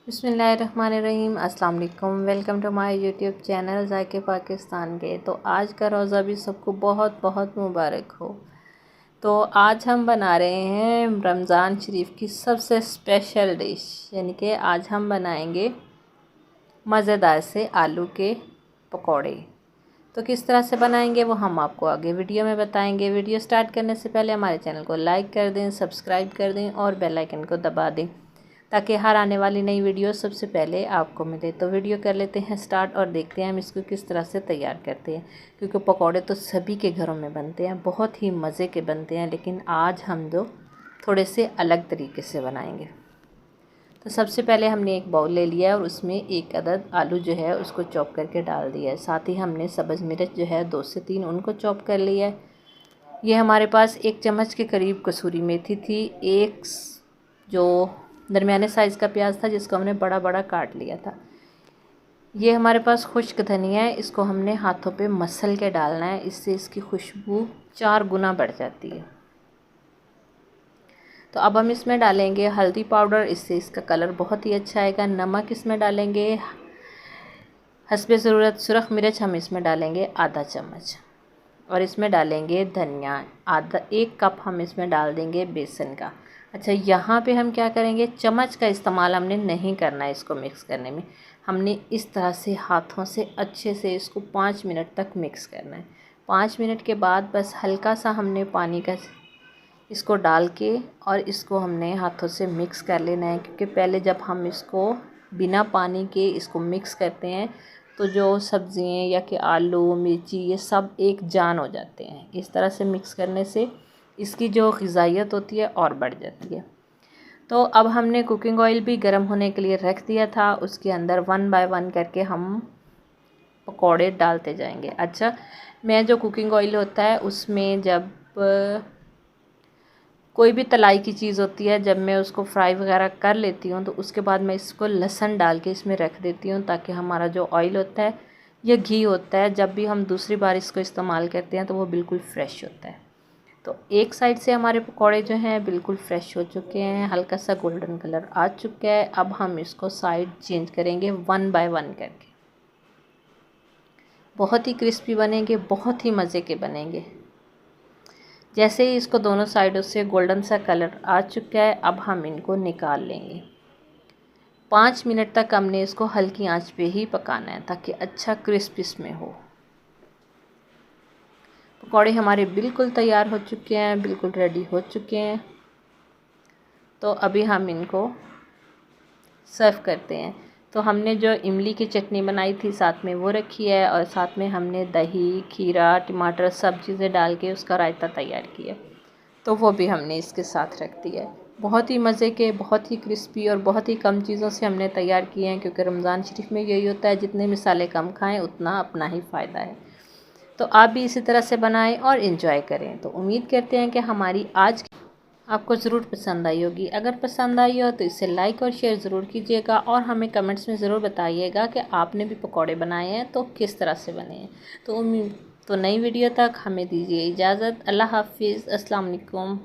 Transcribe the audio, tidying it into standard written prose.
बिस्मिल्लाहिर्रहमानिर्रहीम। अस्सलाम वालेकुम। Welcome to my YouTube channel जायके पाकिस्तान के। तो आज का रोज़ा भी सबको बहुत बहुत मुबारक हो। तो आज हम बना रहे हैं रमज़ान शरीफ की सबसे स्पेशल डिश, यानी कि आज हम बनाएंगे मज़ेदार से आलू के पकौड़े। तो किस तरह से बनाएंगे वो हम आपको आगे वीडियो में बताएंगे। वीडियो स्टार्ट करने से पहले हमारे चैनल को लाइक कर दें, सब्सक्राइब कर दें और बेल आइकन को दबा दें ताकि हर आने वाली नई वीडियो सबसे पहले आपको मिले। तो वीडियो कर लेते हैं स्टार्ट और देखते हैं हम इसको किस तरह से तैयार करते हैं, क्योंकि पकौड़े तो सभी के घरों में बनते हैं, बहुत ही मज़े के बनते हैं, लेकिन आज हम थोड़े से अलग तरीके से बनाएंगे। तो सबसे पहले हमने एक बाउल ले लिया है और उसमें एक अदद आलू जो है उसको चॉप करके डाल दिया है। साथ ही हमने सब्ज़ मिर्च जो है 2 से 3 उनको चॉप कर लिया है। ये हमारे पास 1 चम्मच के करीब कसूरी मेथी थी। एक जो दरमियाने साइज़ का प्याज था जिसको हमने बड़ा बड़ा काट लिया था। ये हमारे पास खुश्क धनिया है, इसको हमने हाथों पे मसल के डालना है, इससे इसकी खुशबू 4 गुना बढ़ जाती है। तो अब हम इसमें डालेंगे हल्दी पाउडर, इससे इसका कलर बहुत ही अच्छा आएगा। नमक इसमें डालेंगे हस्बे ज़रूरत। सुरख मिर्च हम इसमें डालेंगे आधा चम्मच और इसमें डालेंगे धनिया आधा 1 कप हम इसमें डाल देंगे बेसन का। अच्छा, यहाँ पे हम क्या करेंगे, चम्मच का इस्तेमाल हमने नहीं करना है इसको मिक्स करने में। हमने इस तरह से हाथों से अच्छे से इसको 5 मिनट तक मिक्स करना है। 5 मिनट के बाद बस हल्का सा हमने पानी का इसको डाल के और इसको हमने हाथों से मिक्स कर लेना है, क्योंकि पहले जब हम इसको बिना पानी के इसको मिक्स करते हैं तो जो सब्ज़ियाँ या कि आलू मिर्ची ये सब एक जान हो जाते हैं। इस तरह से मिक्स करने से इसकी जो ग़िज़ाइयत होती है और बढ़ जाती है। तो अब हमने कुकिंग ऑयल भी गर्म होने के लिए रख दिया था, उसके अंदर 1 बाय 1 करके हम पकौड़े डालते जाएंगे। अच्छा, मैं जो कुकिंग ऑयल होता है उसमें जब कोई भी तलाई की चीज़ होती है, जब मैं उसको फ्राई वगैरह कर लेती हूँ तो उसके बाद मैं इसको लहसुन डाल के इसमें रख देती हूँ, ताकि हमारा जो ऑयल होता है या घी होता है जब भी हम दूसरी बार इसको इस्तेमाल करते हैं तो वो बिल्कुल फ्रेश होता है। तो एक साइड से हमारे पकौड़े जो हैं बिल्कुल फ्रेश हो चुके हैं, हल्का सा गोल्डन कलर आ चुका है। अब हम इसको साइड चेंज करेंगे 1 बाय 1 करके। बहुत ही क्रिस्पी बनेंगे, बहुत ही मज़े के बनेंगे। जैसे ही इसको दोनों साइडों से गोल्डन सा कलर आ चुका है, अब हम इनको निकाल लेंगे। 5 मिनट तक हमने इसको हल्की आंच पे ही पकाना है ताकि अच्छा क्रिस्प इसमें हो। पकौड़े हमारे बिल्कुल तैयार हो चुके हैं, बिल्कुल रेडी हो चुके हैं। तो अभी हम इनको सर्व करते हैं। तो हमने जो इमली की चटनी बनाई थी साथ में वो रखी है, और साथ में हमने दही, खीरा, टमाटर सब चीज़ें डाल के उसका रायता तैयार किया, तो वो भी हमने इसके साथ रख दिया है। बहुत ही मज़े के, बहुत ही क्रिस्पी और बहुत ही कम चीज़ों से हमने तैयार किए हैं, क्योंकि रमज़ान शरीफ में यही होता है, जितने मसाले कम खाएं उतना अपना ही फ़ायदा है। तो आप भी इसी तरह से बनाएं और इन्जॉय करें। तो उम्मीद करते हैं कि हमारी आज आपको ज़रूर पसंद आई होगी। अगर पसंद आई हो तो इसे लाइक और शेयर ज़रूर कीजिएगा और हमें कमेंट्स में ज़रूर बताइएगा कि आपने भी पकौड़े बनाए हैं तो किस तरह से बने हैं। तो नई वीडियो तक हमें दीजिए इजाज़त। अल्लाह हाफिज़। अस्सलाम वालेकुम।